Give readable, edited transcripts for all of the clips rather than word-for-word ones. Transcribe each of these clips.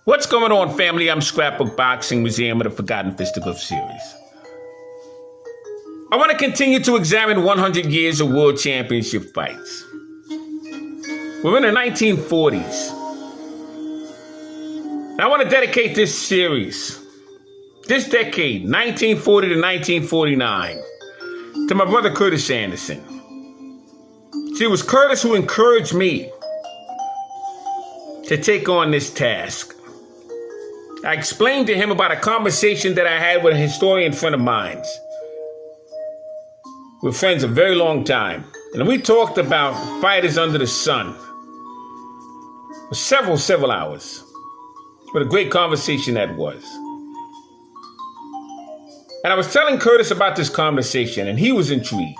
What's going on, family? I'm Scrapbook Boxing Museum of the Forgotten Fisticuffs series. I want to continue to examine 100 years of world championship fights. We're in the 1940s. I want to dedicate this series, this decade, 1940 to 1949, to my brother Curtis Anderson. See, it was Curtis who encouraged me to take on this task. I explained to him about a conversation that I had with a historian friend of mine. We're friends a very long time. And we talked about fighters under the sun for several hours. What a great conversation that was. And I was telling Curtis about this conversation, and he was intrigued.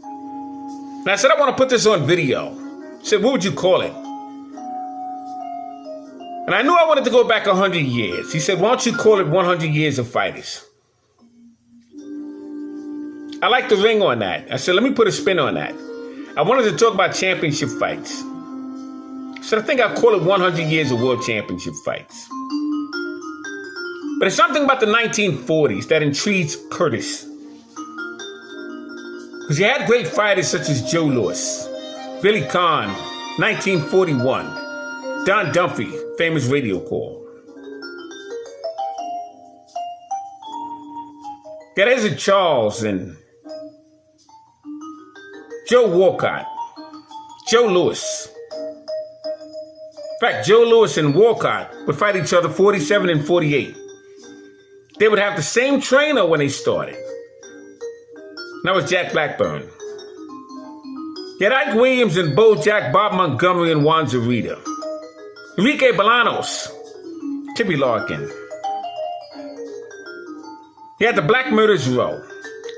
And I said, I want to put this on video. He said, what would you call it? And I knew I wanted to go back 100 years. He said, why don't you call it 100 Years of Fighters? I like the ring on that. I said, let me put a spin on that. I wanted to talk about championship fights. So I think I'll call it 100 Years of World Championship Fights. But it's something about the 1940s that intrigues Curtis. Because you had great fighters such as Joe Louis, Billy Conn, 1941, Don Dunphy, famous radio call. Got Ezra Charles and Joe Walcott, Joe Louis. In fact, Joe Louis and Walcott would fight each other 47 and 48. They would have the same trainer when they started. That was Jack Blackburn. You had Ike Williams and Bo Jack, Bob Montgomery, and Juan Zarita. Enrique Bolanos, Tibby Larkin. He had the Black Murderers Row,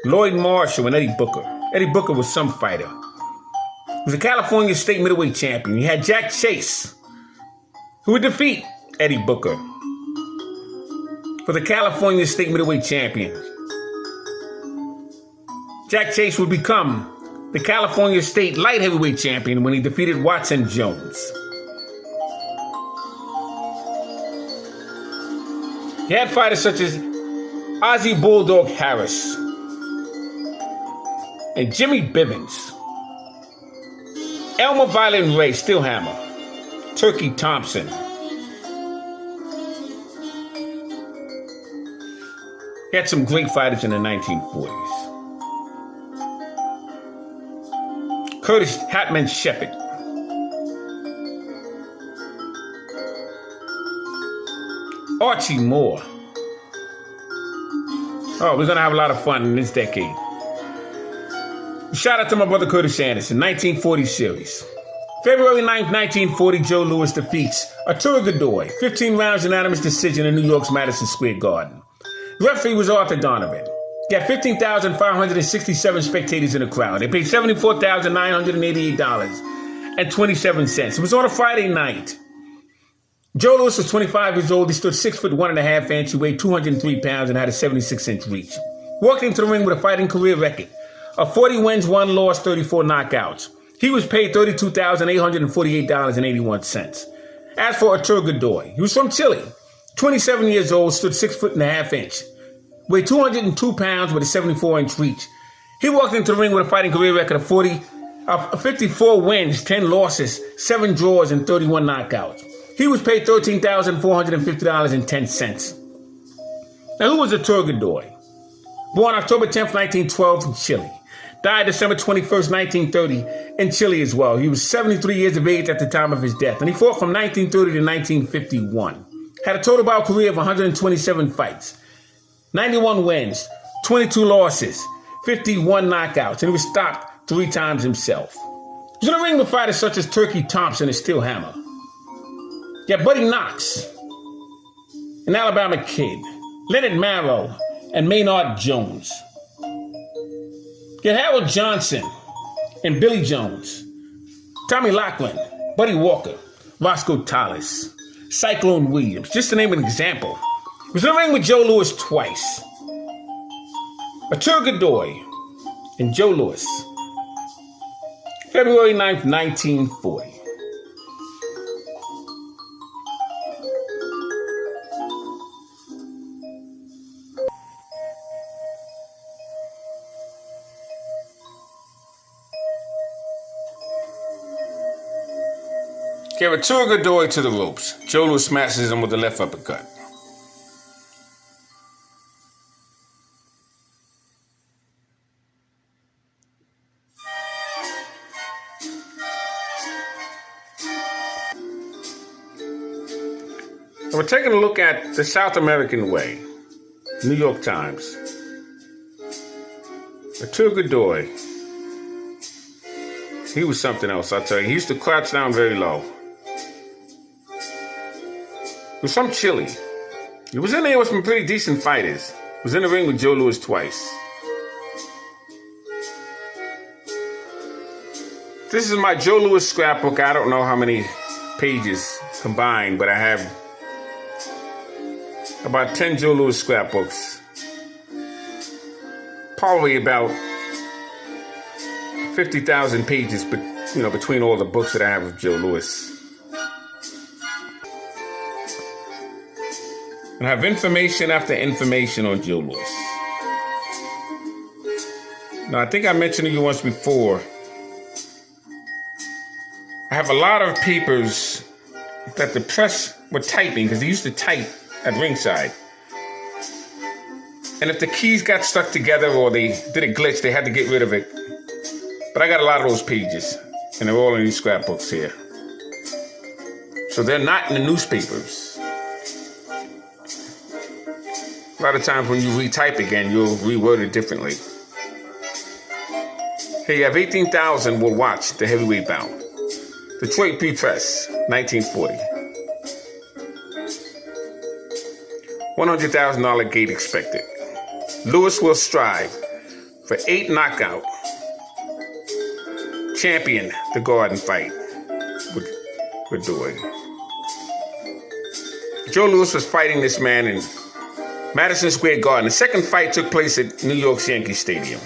Lloyd Marshall and Eddie Booker. Eddie Booker was some fighter. He was a California state middleweight champion. You had Jack Chase, who would defeat Eddie Booker for the California state middleweight champion. Jack Chase would become the California state light heavyweight champion when he defeated Watson Jones. He had fighters such as Ozzie Bulldog Harris and Jimmy Bivens, Elmer Violent Ray Stillhammer, Turkey Thompson. He had some great fighters in the 1940s. Curtis Hatman Shepard, Archie Moore. Oh, we're going to have a lot of fun in this decade. Shout out to my brother Curtis Anderson, 1940 series. February 9th, 1940, Joe Louis defeats Arturo Godoy, 15 rounds unanimous decision in New York's Madison Square Garden. The referee was Arthur Donovan. He had 15,567 spectators in the crowd. They paid $74,988.27. It was on a Friday night. Joe Louis was 25 years old. He stood 6'1.5" He weighed 203 pounds and had a 76-inch reach. Walked into the ring with a fighting career record of 40 wins, 1 loss, 34 knockouts. He was paid $32,848.81. As for Arturo Godoy, he was from Chile, 27 years old, stood 6'1.5", weighed 202 pounds with a 74-inch reach. He walked into the ring with a fighting career record of 54 wins, 10 losses, 7 draws, and 31 knockouts. He was paid $13,450.10. Now, who was Arturo Godoy? Born October 10th, 1912 in Chile. Died December 21st, 1930 in Chile as well. He was 73 years of age at the time of his death, and he fought from 1930 to 1951. Had a total bout career of 127 fights, 91 wins, 22 losses, 51 knockouts, and he was stopped 3 times himself. He was in the ring with fighters such as Turkey Thompson and Stillhammer. You had Buddy Knox, an Alabama Kid, Leonard Marrow, and Maynard Jones. You had Harold Johnson and Billy Jones, Tommy Laughlin, Buddy Walker, Roscoe Tallis, Cyclone Williams, just to name an example. He was in the ring with Joe Louis twice. Arturo Godoy and Joe Louis. February 9th, 1940. Gave Arturo Godoy to the ropes. Joe Louis smashes him with the left uppercut. And we're taking a look at the South American way. New York Times. Arturo Godoy. He was something else, I'll tell you. He used to crouch down very low. He was from Chile. He was in there with some pretty decent fighters. He was in the ring with Joe Louis twice. This is my Joe Louis scrapbook. I don't know how many pages combined, but I have about 10 Joe Louis scrapbooks. Probably about 50,000 pages, but between all the books that I have of Joe Louis. And I have information after information on Joe Louis. Now, I think I mentioned to you once before, I have a lot of papers that the press were typing, because they used to type at ringside. And if the keys got stuck together or they did a glitch, they had to get rid of it. But I got a lot of those pages, and they're all in these scrapbooks here. So they're not in the newspapers. A lot of times when you retype again, you'll reword it differently. Here you have 18,000 will watch the heavyweight bout. Detroit Free Press, 1940. $100,000 gate expected. Lewis will strive for 8 knockout. Champion the Garden fight with Godoy. Joe Louis was fighting this man in Madison Square Garden. The second fight took place at New York's Yankee Stadium.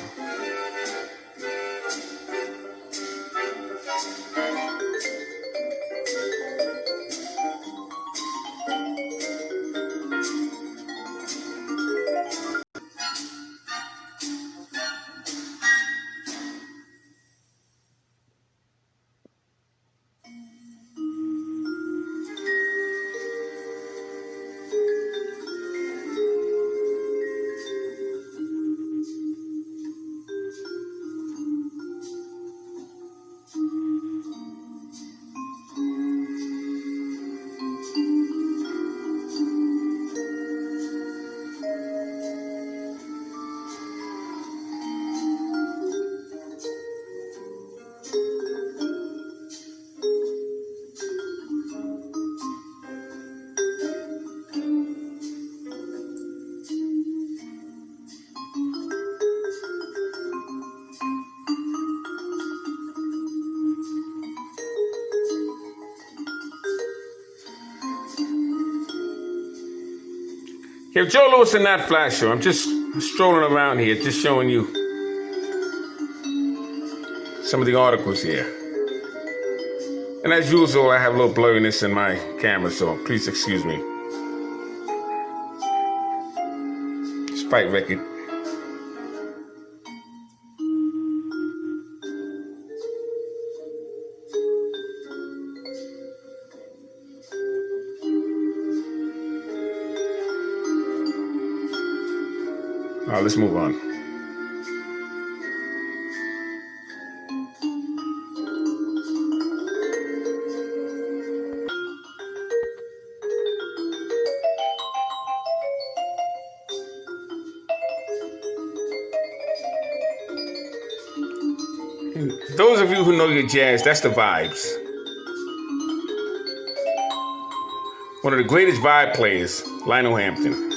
If Joe Louis in that flash show, I'm just strolling around here, just showing you some of the articles here. And as usual, I have a little blurriness in my camera, so please excuse me. This fight record. All right, let's move on. And those of you who know your jazz, that's the Vibes. One of the greatest vibe players, Lionel Hampton.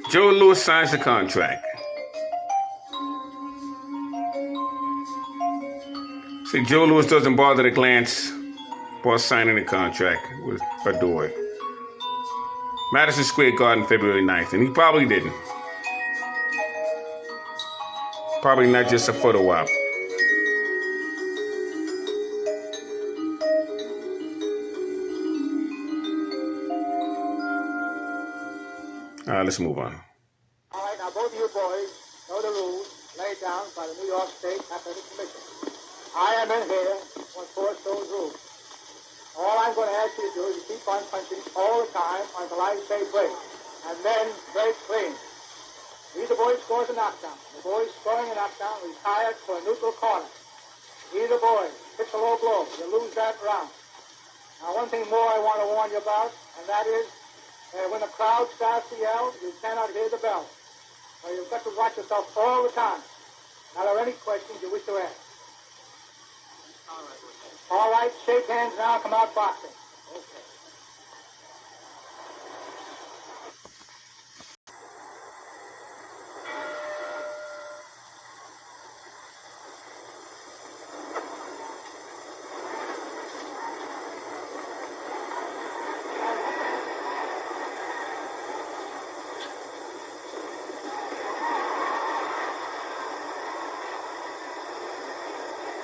Joe Louis signs the contract. See, Joe Louis doesn't bother to glance while signing the contract with Godoy. Madison Square Garden, February 9th, and he probably didn't. Probably not just a photo op. Let's move on. All right, now both of you boys know the rules laid down by the New York State Athletic Commission. I am in here to enforce those rules. All I'm going to ask you to do is to keep on punching all the time until I say break, and then break clean. Either boy scores a knockdown. The boy scoring a knockdown retires for a neutral corner. Either boy hits a low blow. You lose that round. Now, one thing more I want to warn you about, and that is when the crowd starts to yell, you cannot hear the bell. So you've got to watch yourself all the time. Now, are there any questions you wish to ask? All right, shake hands now, come out boxing. Okay.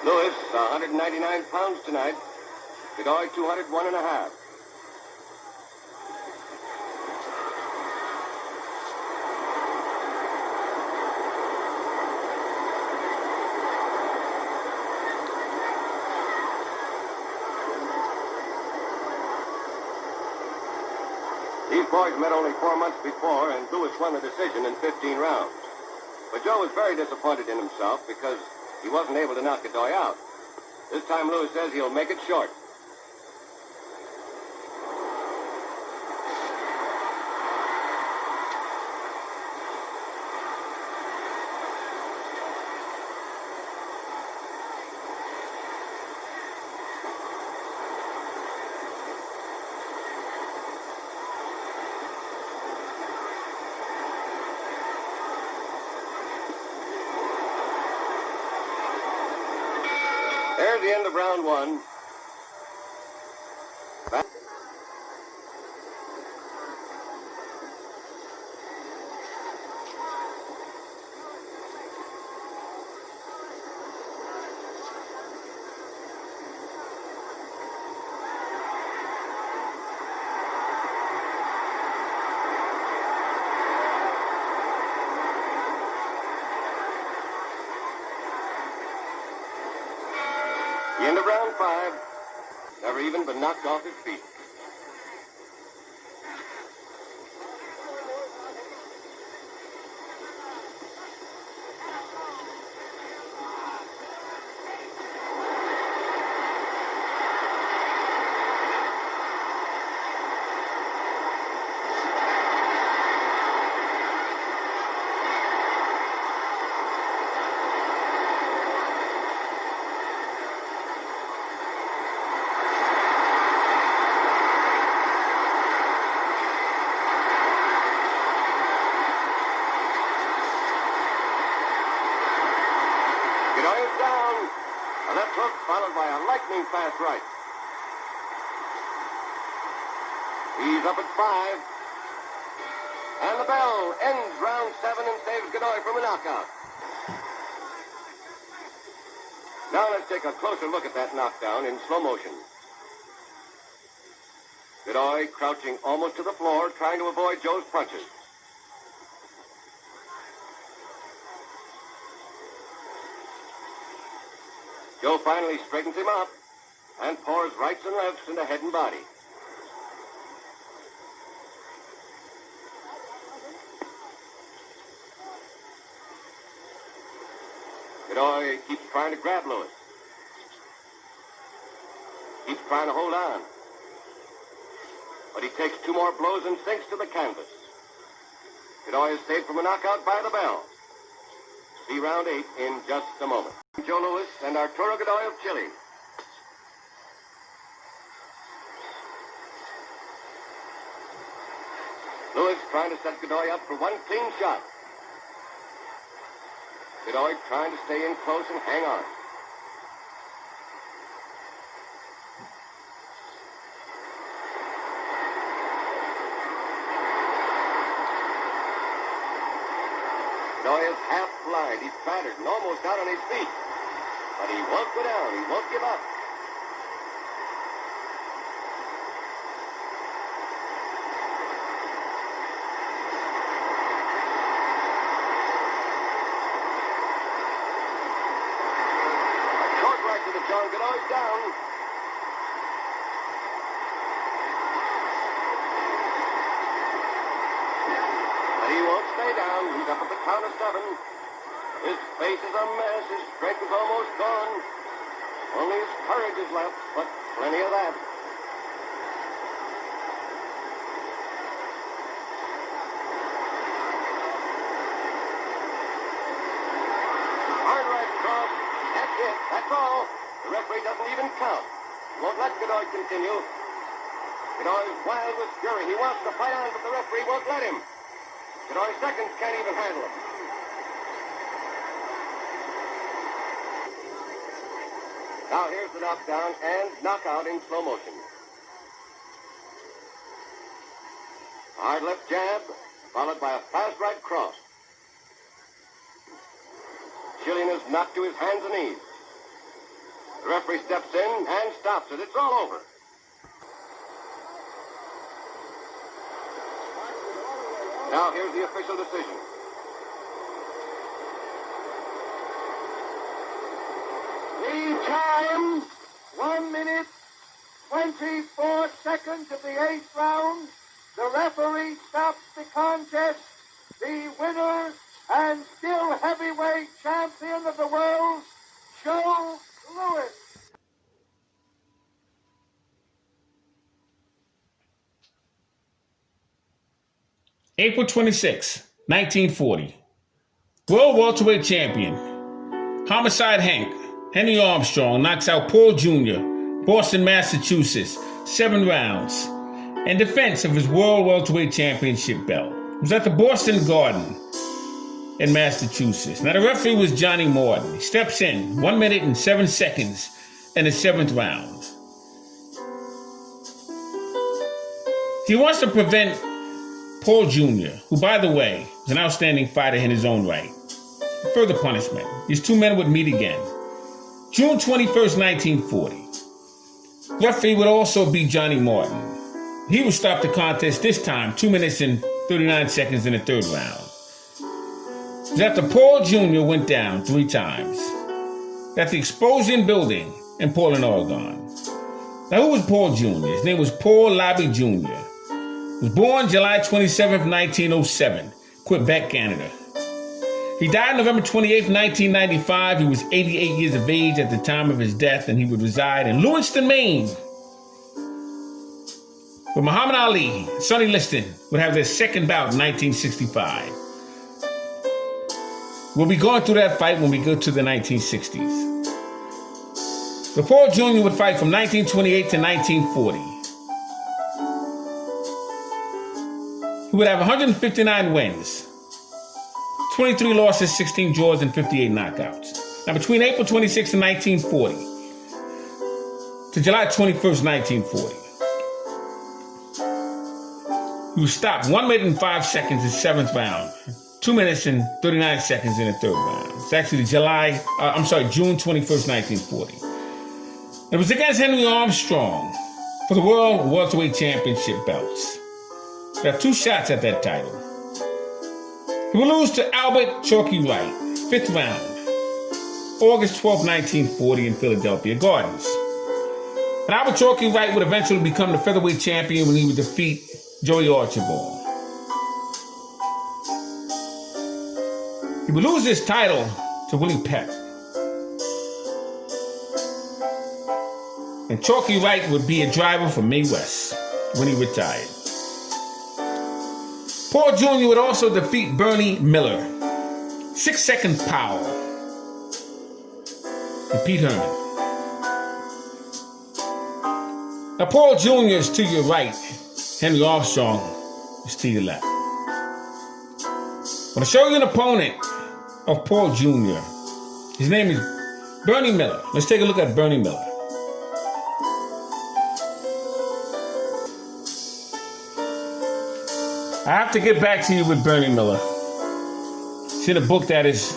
Lewis, 199 pounds tonight. Godoy, 201 and a half. These boys met only 4 months before, and Lewis won the decision in 15 rounds. But Joe was very disappointed in himself because he wasn't able to knock Godoy out. This time Lewis says he'll make it short. There's the end of round one. The end of round 5. Never even been knocked off his feet. Followed by a lightning-fast right. He's up at 5. And the bell ends round 7 and saves Godoy from a knockout. Now let's take a closer look at that knockdown in slow motion. Godoy crouching almost to the floor, trying to avoid Joe's punches. Joe finally straightens him up and pours rights and lefts into head and body. Godoy keeps trying to grab Lewis. Keeps trying to hold on. But he takes 2 more blows and sinks to the canvas. Godoy is saved from a knockout by the bell. See round 8 in just a moment. Joe Lewis and Arturo Godoy of Chile. Lewis trying to set Godoy up for one clean shot. Godoy trying to stay in close and hang on. Godoy is half blind. He's battered and almost out on his feet. But he won't go down. He won't give up. stay down. He's up at the count of 7. His face is a mess. His strength is almost gone. Only his courage is left, but plenty of that. Hard right cross. That's it. That's all. The referee doesn't even count. He won't let Godoy continue. Godoy's wild with fury. He wants to fight on, but the referee won't let him. Godoy's seconds can't even handle him. Now here's the knockdown and knockout in slow motion. Hard left jab, followed by a fast right cross. Chilean is knocked to his hands and knees. The referee steps in and stops it. It's all over. Now here's the official decision. The time, 1 minute, 24 seconds of the 8th round. The referee stops the contest. The winner and still heavyweight champion of the world, Joe Lewis. April 26, 1940. World welterweight champion. Homicide Hank, Henry Armstrong, knocks out Paul Jr., Boston, Massachusetts, 7 rounds, in defense of his World Welterweight Championship belt. It was at the Boston Garden in Massachusetts. Now, the referee was Johnny Morton. He steps in 1 minute and 7 seconds in the 7th round. He wants to prevent Paul Jr., who, by the way, is an outstanding fighter in his own right. Further punishment. These two men would meet again. June 21st, 1940. Referee would also be Johnny Morton. He would stop the contest this time, 2 minutes and 39 seconds in the 3rd round. It was after Paul Jr. went down 3 times at the Explosion Building in Portland, Oregon. Now, who was Paul Jr.? His name was Paul Labby Jr. He was born July 27th, 1907, Quebec, Canada. He died November 28th, 1995. He was 88 years of age at the time of his death, and he would reside in Lewiston, Maine, where Muhammad Ali and Sonny Liston would have their second bout in 1965. We'll be going through that fight when we go to the 1960s. So Paul Jr. would fight from 1928 to 1940. He would have 159 wins, 23 losses, 16 draws, and 58 knockouts. Now, between April 26, 1940 to July 21st, 1940, he was stopped 1 minute and 5 seconds in the 7th round, 2 minutes and 39 seconds in the 3rd round. It's actually June 21st, 1940. It was against Henry Armstrong for the World Welterweight Championship belts. He had 2 shots at that title. He would lose to Albert Chalky Wright, 5th round, August 12, 1940 in Philadelphia Gardens. And Albert Chalky Wright would eventually become the featherweight champion when he would defeat Joey Archibald. He would lose his title to Willie Pep. And Chalky Wright would be a driver for Mae West when he retired. Paul Jr. would also defeat Bernie Miller, 6-second power, and Pete Herman. Now, Paul Jr. is to your right. Henry Armstrong is to your left. I'm going to show you an opponent of Paul Jr. His name is Bernie Miller. Let's take a look at Bernie Miller. I have to get back to you with Bernie Miller. It's in a book that is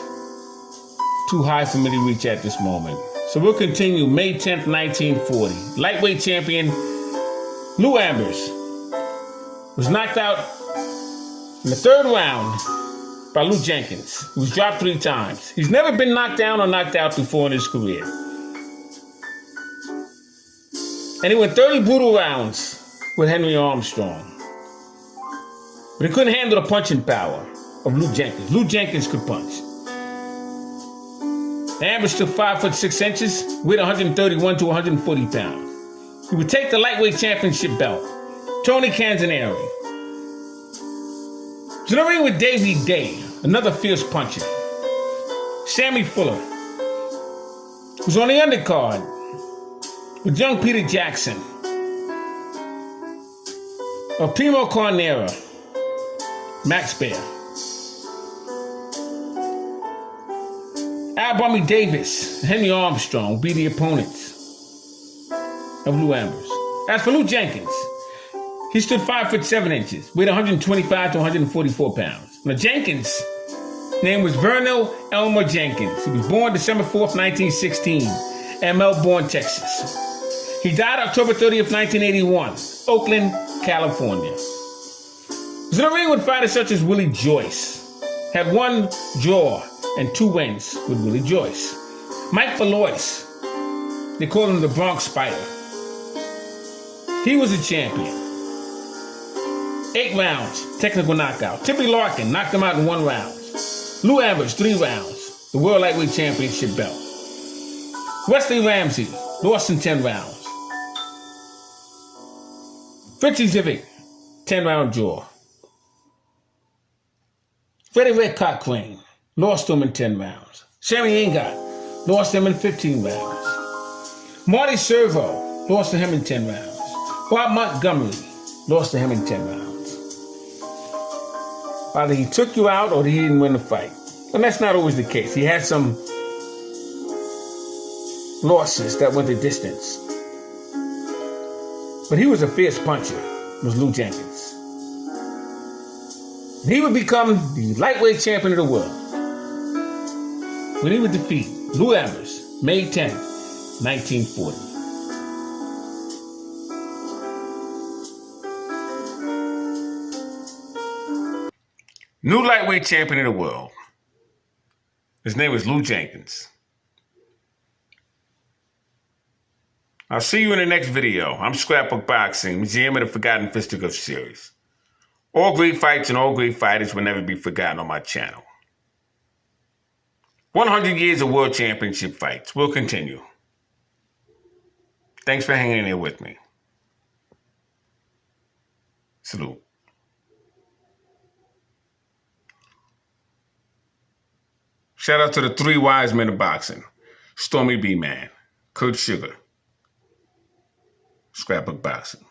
too high for me to reach at this moment. So we'll continue. May 10th, 1940. Lightweight champion Lou Ambers was knocked out in the 3rd round by Lou Jenkins, who was dropped 3 times. He's never been knocked down or knocked out before in his career. And he went 30 brutal rounds with Henry Armstrong. But he couldn't handle the punching power. of Lou Jenkins. Lou Jenkins could punch. The average stood 5'6", weighed 131 to 140 pounds. He would take the lightweight championship belt. Tony Canzoneri. He's in the ring with Davey Day, another fierce puncher. Sammy Fuller was on the undercard with young Peter Jackson. Of Primo Carnera, Max Baer. Al Bummy Davis and Henry Armstrong will be the opponents of Lou Ambers. As for Lou Jenkins, he stood 5'7", weighed 125 to 144 pounds. Now Jenkins' name was Vernal Elmer Jenkins. He was born December 4th, 1916 in Melbourne, Texas. He died October 30th, 1981, Oakland, California. He was in a ring with fighters such as Willie Joyce. Had one draw and 2 wins with Willie Joyce. Mike Valois, they called him the Bronx Spider. He was a champion. 8 rounds, technical knockout. Tippy Larkin knocked him out in 1 round. Lou Ambers, 3 rounds, the World Lightweight Championship belt. Wesley Ramsey lost in 10 rounds. Fritzy Zivic, 10-round draw. Freddie Red Cochrane lost him in 10 rounds. Sammy Ingot lost him in 15 rounds. Marty Servo lost to him in 10 rounds. Bob Montgomery lost to him in 10 rounds. Either he took you out or he didn't win the fight. And that's not always the case. He had some losses that went the distance. But he was a fierce puncher, was Lou Jenkins. And he would become the lightweight champion of the world when he would defeat Lou Ambers, May 10th, 1940. New lightweight champion of the world. His name was Lou Jenkins. I'll see you in the next video. I'm Scrapbook Boxing, Museum of the Forgotten Fisticuffs series. All great fights and all great fighters will never be forgotten on my channel. 100 years of world championship fights will continue. Thanks for hanging in there with me. Salute. Shout out to the 3 wise men of boxing. Stormy B. Man, Kurt Sugar, Scrapbook Boxing.